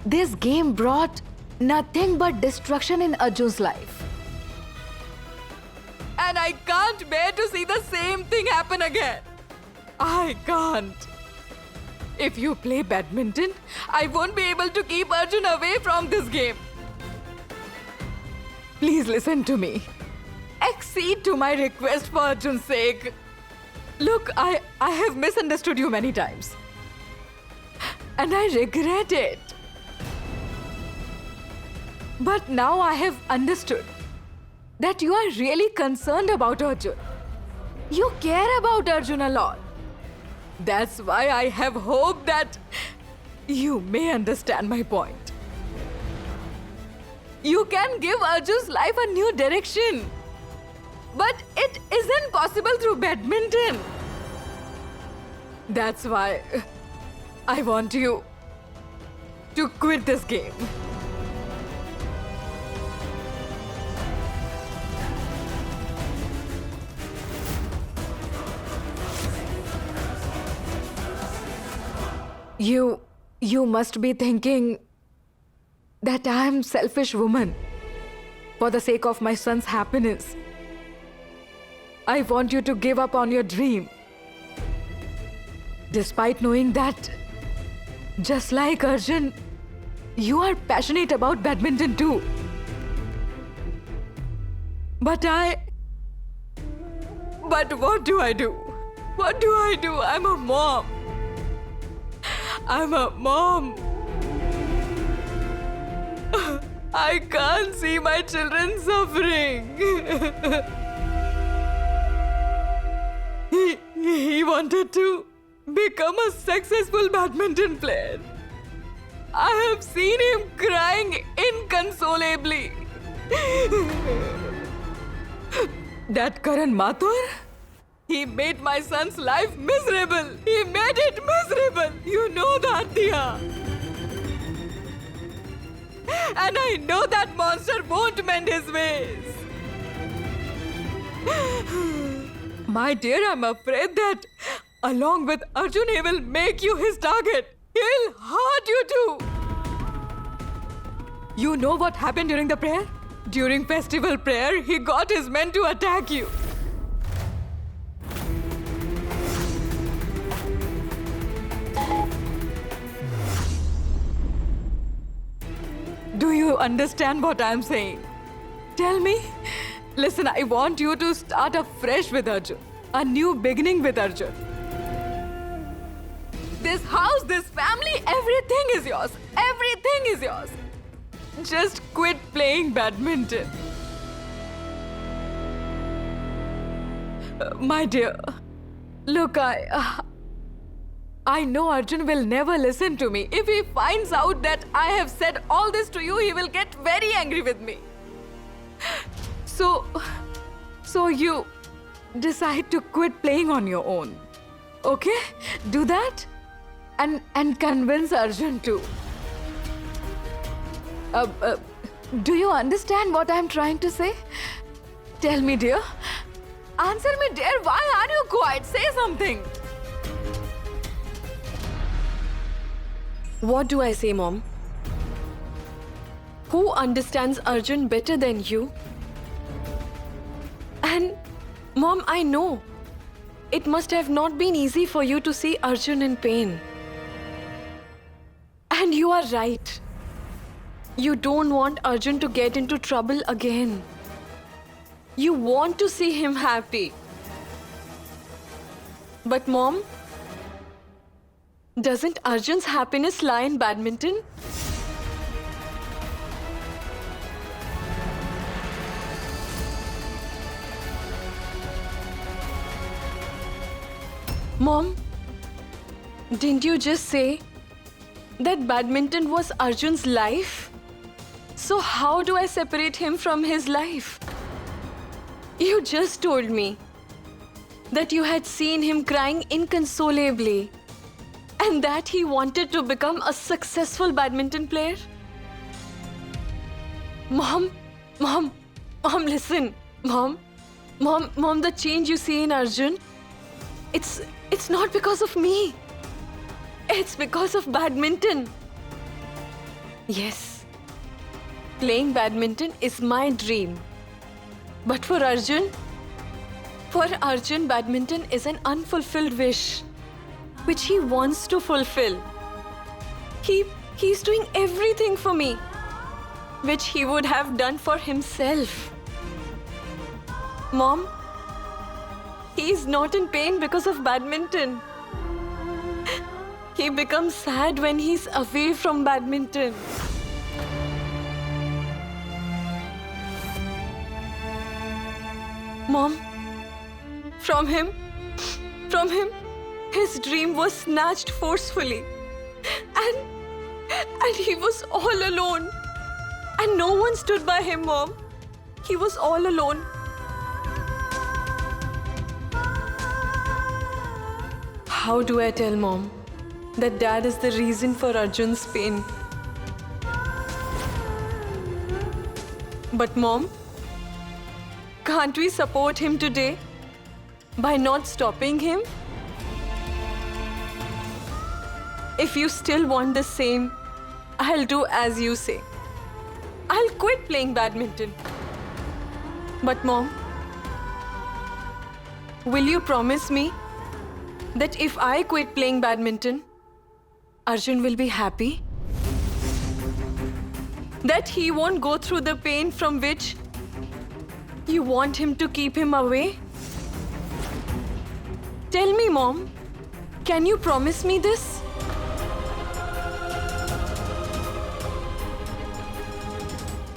This game brought nothing but destruction in Arjun's life. And I can't bear to see the same thing happen again. I can't. If you play badminton, I won't be able to keep Arjun away from this game. Please listen to me. Accede to my request for Arjun's sake. Look, I have misunderstood you many times. And I regret it. But now I have understood that you are really concerned about Arjun. You care about Arjun a lot. That's why I have hope that you may understand my point. You can give Arjun's life a new direction. But it isn't possible through badminton. That's why I want you to quit this game. You must be thinking that I am a selfish woman for the sake of my son's happiness. I want you to give up on your dream. Despite knowing that, just like Arjun, you are passionate about badminton too. But what do I do? What do I do? I'm a mom. I'm a mom. I can't see my children suffering. He wanted to become a successful badminton player. I have seen him crying inconsolably. That Karan Mathur, he made my son's life miserable. He made it miserable. You know that, Diya. And I know that monster won't mend his ways. My dear, I'm afraid that along with Arjun, he will make you his target. He'll hurt you too. You know what happened during the prayer? During festival prayer, he got his men to attack you. Do you understand what I'm saying? Tell me. Listen, I want you to start afresh with Arjun. A new beginning with Arjun. This house, this family, everything is yours. Everything is yours. Just quit playing badminton. My dear, look, I know Arjun will never listen to me. If he finds out that I have said all this to you, he will get very angry with me. So you decide to quit playing on your own. Okay? Do that and convince Arjun too. Do you understand what I'm trying to say? Tell me, dear. Answer me, dear. Why are you quiet? Say something. What do I say, Mom? Who understands Arjun better than you? And, Mom, I know it must have not been easy for you to see Arjun in pain. And you are right. You don't want Arjun to get into trouble again. You want to see him happy. But, Mom, doesn't Arjun's happiness lie in badminton? Mom, didn't you just say that badminton was Arjun's life? So how do I separate him from his life? You just told me that you had seen him crying inconsolably and that he wanted to become a successful badminton player. Mom, listen. Mom, the change you see in Arjun, it's not because of me. It's because of badminton. Yes, playing badminton is my dream. But for Arjun, badminton is an unfulfilled wish, which he wants to fulfill. He's doing everything for me, which he would have done for himself. Mom, he is not in pain because of badminton. He becomes sad when he's away from badminton. Mom, from him, his dream was snatched forcefully. And he was all alone. And no one stood by him, Mom. He was all alone. How do I tell Mom that Dad is the reason for Arjun's pain? But Mom, can't we support him today by not stopping him? If you still want the same, I'll do as you say. I'll quit playing badminton. But Mom, will you promise me that if I quit playing badminton, Arjun will be happy? That he won't go through the pain from which you want him to keep him away? Tell me, Mom, can you promise me this?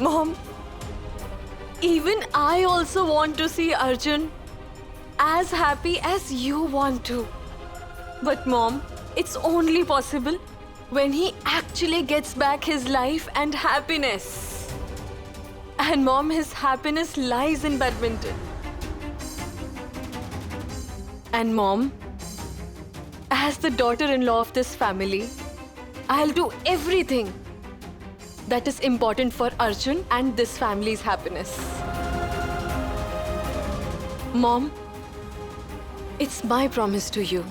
Mom, even I also want to see Arjun as happy as you want to. But Mom, it's only possible when he actually gets back his life and happiness. And Mom, his happiness lies in badminton. And Mom, as the daughter-in-law of this family, I'll do everything that is important for Arjun and this family's happiness. Mom, it's my promise to you.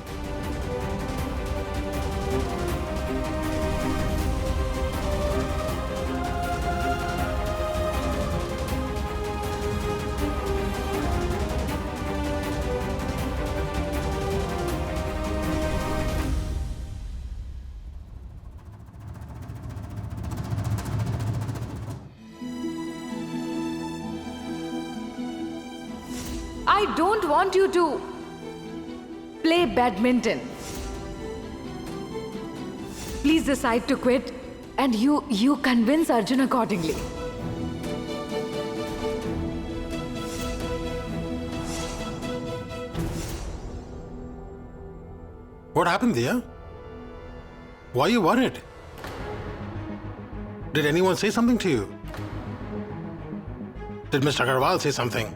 I don't want you to play badminton. Please decide to quit and you convince Arjun accordingly. What happened there? Why are you worried? Did anyone say something to you? Did Mr. Agarwal say something?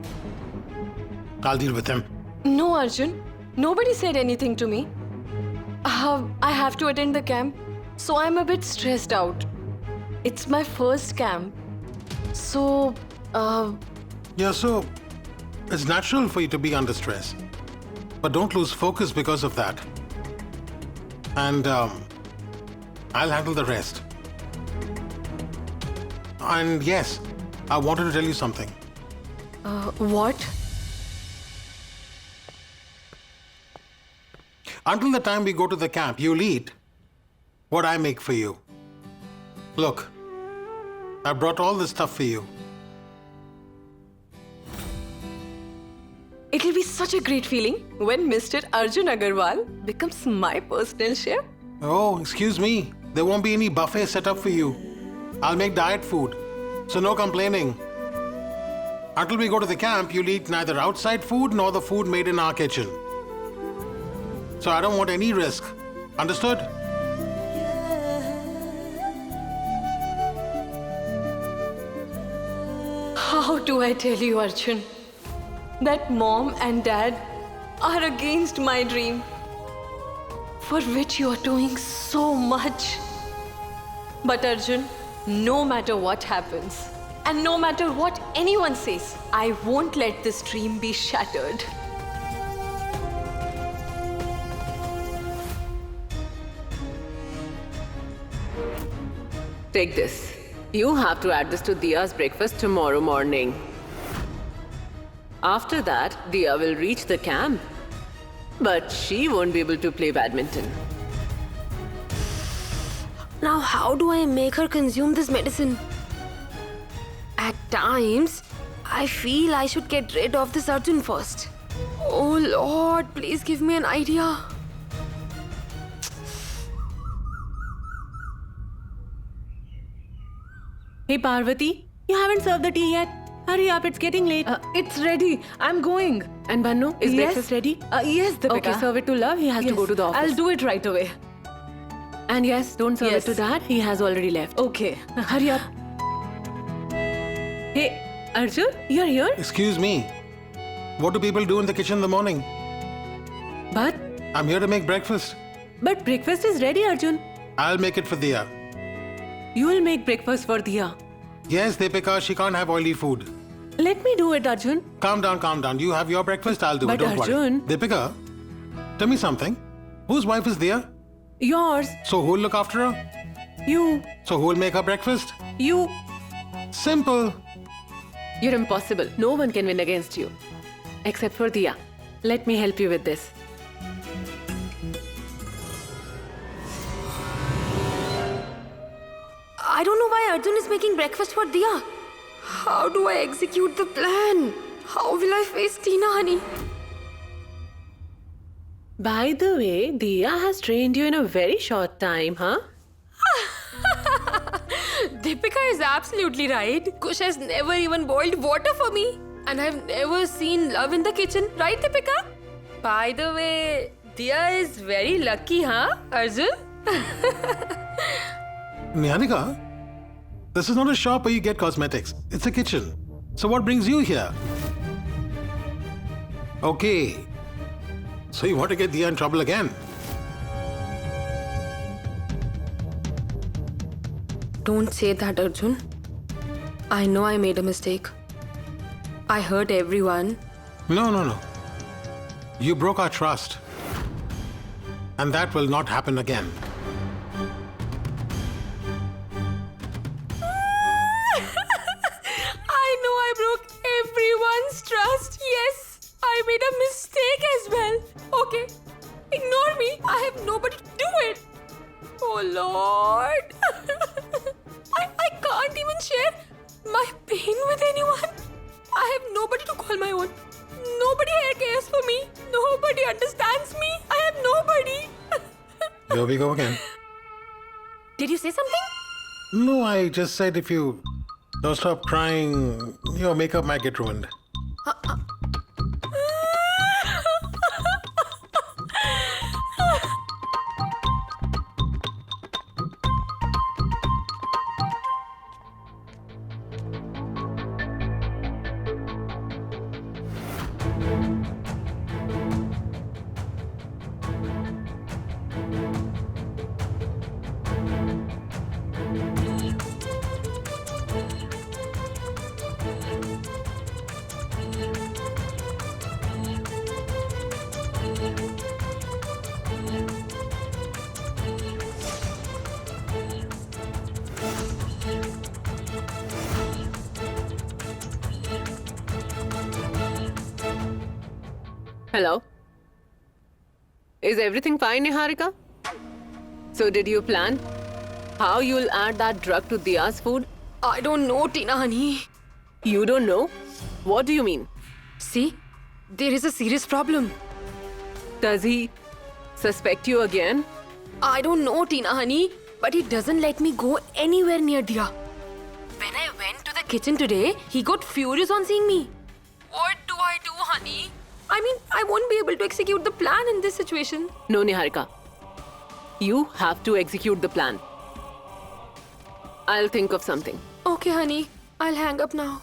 I'll deal with him. No, Arjun. Nobody said anything to me. I have to attend the camp, so I'm a bit stressed out. It's my first camp. So, Yeah, so it's natural for you to be under stress. But don't lose focus because of that. And I'll handle the rest. And yes, I wanted to tell you something. what? Until the time we go to the camp, you'll eat what I make for you. Look, I brought all this stuff for you. It'll be such a great feeling when Mr. Arjun Agarwal becomes my personal chef. Oh, excuse me. There won't be any buffet set up for you. I'll make diet food, so no complaining. Until we go to the camp, you'll eat neither outside food nor the food made in our kitchen. So I don't want any risk. Understood? How do I tell you, Arjun, that Mom and Dad are against my dream, for which you are doing so much? But Arjun, no matter what happens, and no matter what anyone says, I won't let this dream be shattered. Take this. You have to add this to Diya's breakfast tomorrow morning. After that, Diya will reach the camp. But she won't be able to play badminton. Now, how do I make her consume this medicine? At times, I feel I should get rid of this Arjun first. Oh Lord, please give me an idea. Hey Parvati, you haven't served the tea yet. Hurry up, it's getting late. It's ready. I'm going. And Bannu, is Yes. breakfast ready? Yes, Deepika. Okay, serve it to Love. He has to go to the office. I'll do it right away. And yes, don't serve Yes. it to Dad. He has already left. Okay. Hurry up. Hey, Arjun, you're here? Excuse me. What do people do in the kitchen in the morning? But I'm here to make breakfast. breakfast is ready, Arjun. I'll make it for Diya. You will make breakfast for Diya. Yes, Deepika, she can't have oily food. Let me do it, Arjun. Calm down, calm down. You have your breakfast, I'll do But it. Don't Arjun- worry. Deepika, tell me something. Whose wife is Diya? Yours. So who'll look after her? You. So who'll make her breakfast? You. Simple. You're impossible. No one can win against you. Except for Diya. Let me help you with this. I don't know why Arjun is making breakfast for Diya. How do I execute the plan? How will I face Tina, honey? By the way, Diya has trained you in a very short time, huh? Deepika is absolutely right. Kush has never even boiled water for me. And I've never seen love in the kitchen. Right, Deepika? By the way, Diya is very lucky, huh, Arjun? Nihanika, this is not a shop where you get cosmetics. It's a kitchen. So what brings you here? Okay. So you want to get Diya in trouble again? Don't say that, Arjun. I know I made a mistake. I hurt everyone. No. You broke our trust. And that will not happen again. I know I broke everyone's trust. Yes, I made a mistake as well. Okay, ignore me. I have nobody to do it. Oh Lord. I can't even share my pain with anyone. I have nobody to call my own. Nobody here cares for me. Nobody understands me. I have nobody. Here we go again. Did you say something? No, I just said if you don't stop crying, your makeup might get ruined. Hello? Is everything fine, Niharika? So did you plan how you'll add that drug to Diya's food? I don't know, Tina, honey. You don't know? What do you mean? See, there is a serious problem. Does he suspect you again? I don't know, Tina, honey, but he doesn't let me go anywhere near Diya. When I went to the kitchen today, he got furious on seeing me. What do I do, honey? I mean, I won't be able to execute the plan in this situation. No, Niharika. You have to execute the plan. I'll think of something. Okay, honey, I'll hang up now.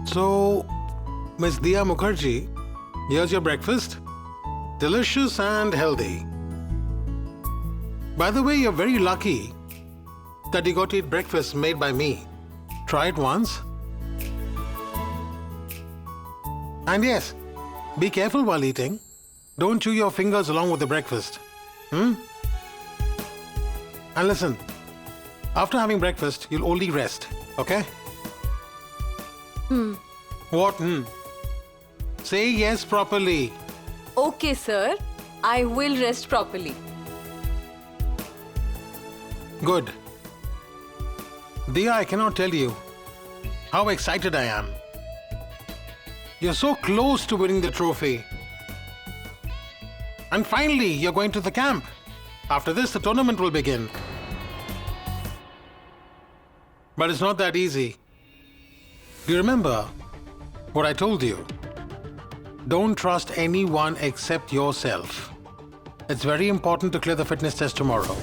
So, Miss Diya Mukherjee, here's your breakfast. Delicious and healthy. By the way, you're very lucky that you got to eat breakfast made by me. Try it once. And yes, be careful while eating. Don't chew your fingers along with the breakfast. And listen, after having breakfast, you'll only rest, okay? What? Say yes properly. Okay, sir. I will rest properly. Good. Diya, I cannot tell you how excited I am. You're so close to winning the trophy. And finally, you're going to the camp. After this, the tournament will begin. But it's not that easy. Do you remember what I told you? Don't trust anyone except yourself. It's very important to clear the fitness test tomorrow.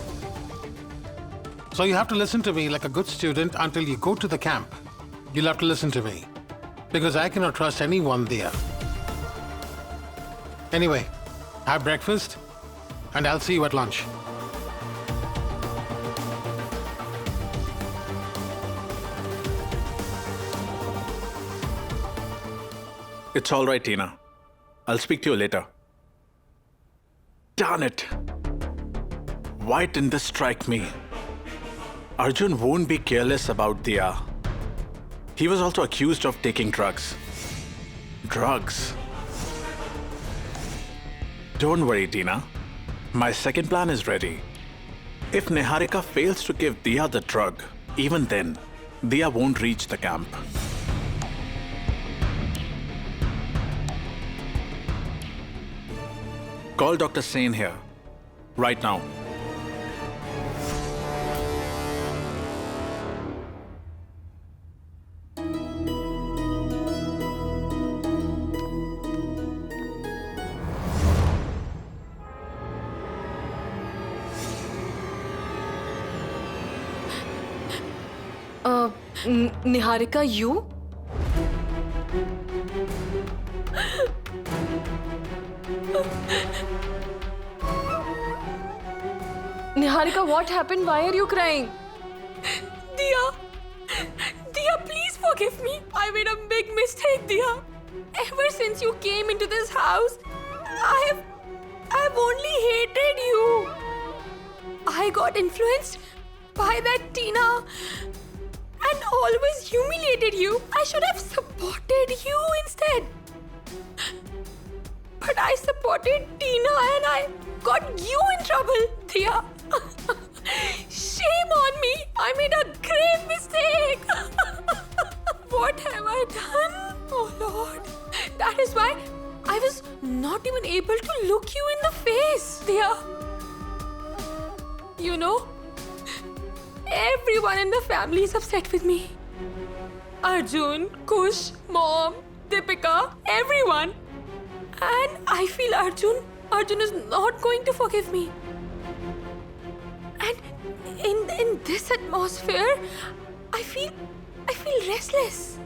So you have to listen to me like a good student until you go to the camp. You'll have to listen to me. Because I cannot trust anyone there. Anyway, have breakfast and I'll see you at lunch. It's all right, Tina. I'll speak to you later. Darn it! Why didn't this strike me? Arjun won't be careless about Diya. He was also accused of taking drugs. Drugs? Don't worry, Tina. My second plan is ready. If Niharika fails to give Diya the drug, even then, Diya won't reach the camp. Call Dr. Sen here, right now. Niharika, you? Niharika, what happened? Why are you crying? Diya, please forgive me. I made a big mistake, Diya. Ever since you came into this house, I've only hated you. I got influenced by that Tina and always humiliated you. I should have supported you instead. But I supported Tina and I got you in trouble, Diya. Shame on me. I made a grave mistake. What have I done? Oh Lord. That is why I was not even able to look you in the face, Diya. You know, everyone in the family is upset with me. Arjun, Kush, Mom, Deepika, everyone. And I feel Arjun is not going to forgive me. And in this atmosphere, I feel restless.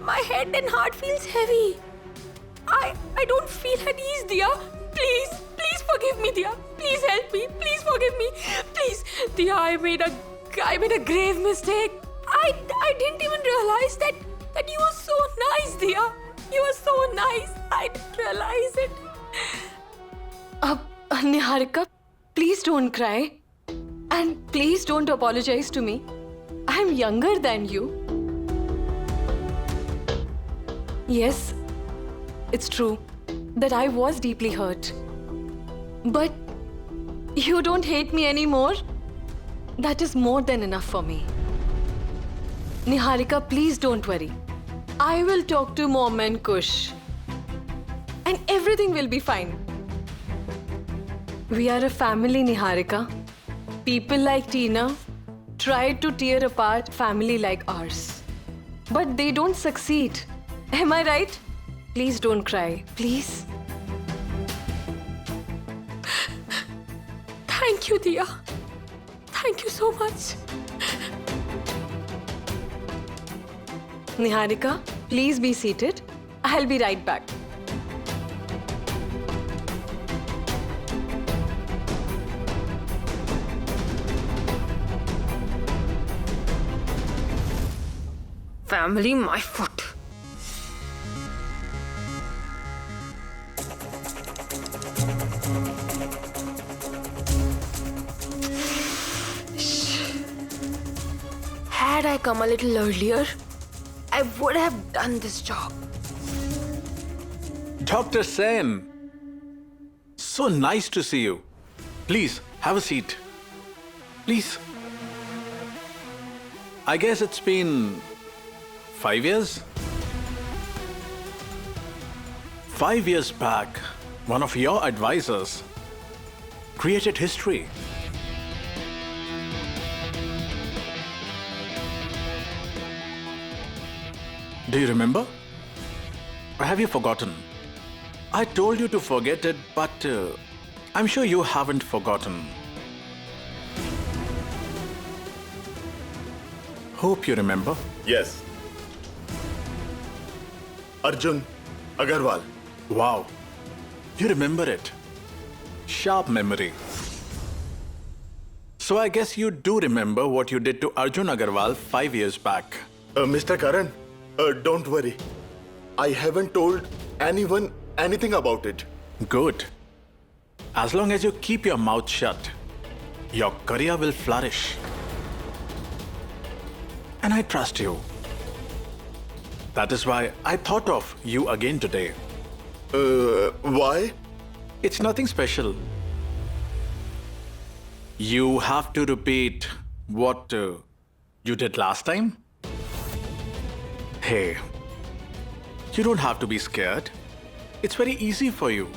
My head and heart feels heavy. I don't feel at ease, Diya. Please forgive me, Diya. Please help me. Please forgive me. Please, Diya, I made a grave mistake. I didn't even realize that you were so nice, Diya. You were so nice. I didn't realize it. Niharika, please don't cry. And please don't apologize to me. I'm younger than you. Yes, it's true that I was deeply hurt. But you don't hate me anymore. That is more than enough for me. Niharika, please don't worry. I will talk to Mom and Kush. And everything will be fine. We are a family, Niharika. People like Tina try to tear apart family like ours. But they don't succeed. Am I right? Please don't cry. Please. Thank you, Diya. Thank you so much. Niharika, please be seated. I'll be right back. Family, my foot. had I come a little earlier, I would have done this job. Dr. Sen, so nice to see you. Please, have a seat. Please. I guess it's been 5 years? 5 years back, one of your advisors created history. Do you remember? Or have you forgotten? I told you to forget it, but I'm sure you haven't forgotten. Hope you remember. Yes. Arjun Agarwal. Wow, you remember it. Sharp memory. So I guess you do remember what you did to Arjun Agarwal 5 years back. Mr. Karan, don't worry. I haven't told anyone anything about it. Good. As long as you keep your mouth shut, your career will flourish. And I trust you. That is why I thought of you again today. Why? It's nothing special. You have to repeat what you did last time. Hey, you don't have to be scared. It's very easy for you.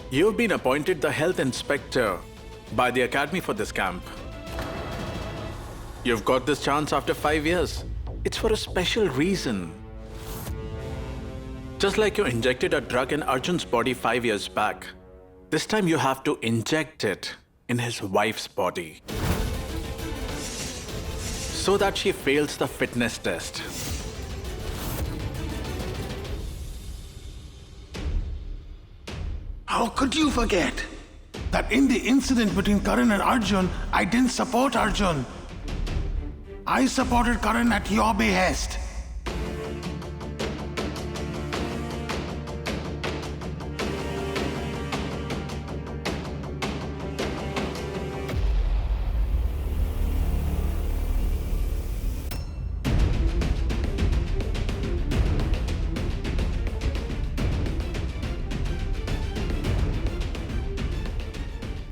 You've been appointed the health inspector by the academy for this camp. You've got this chance after 5 years. It's for a special reason. Just like you injected a drug in Arjun's body 5 years back, this time you have to inject it in his wife's body, so that she fails the fitness test. How could you forget that in the incident between Karan and Arjun, I didn't support Arjun. I supported Karan at your behest.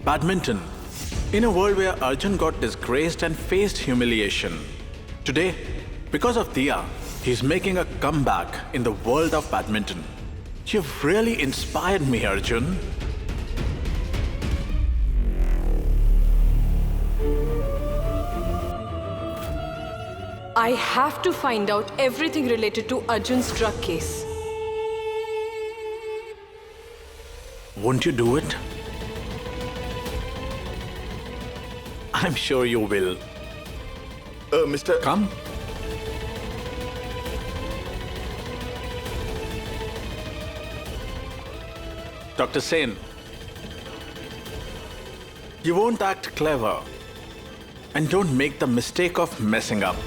Badminton. In a world where Arjun got disgraced and faced humiliation, today, because of Diya, he's making a comeback in the world of badminton. You've really inspired me, Arjun. I have to find out everything related to Arjun's drug case. Won't you do it? I'm sure you will. Mr. Come. Dr. Sen, you won't act clever and don't make the mistake of messing up.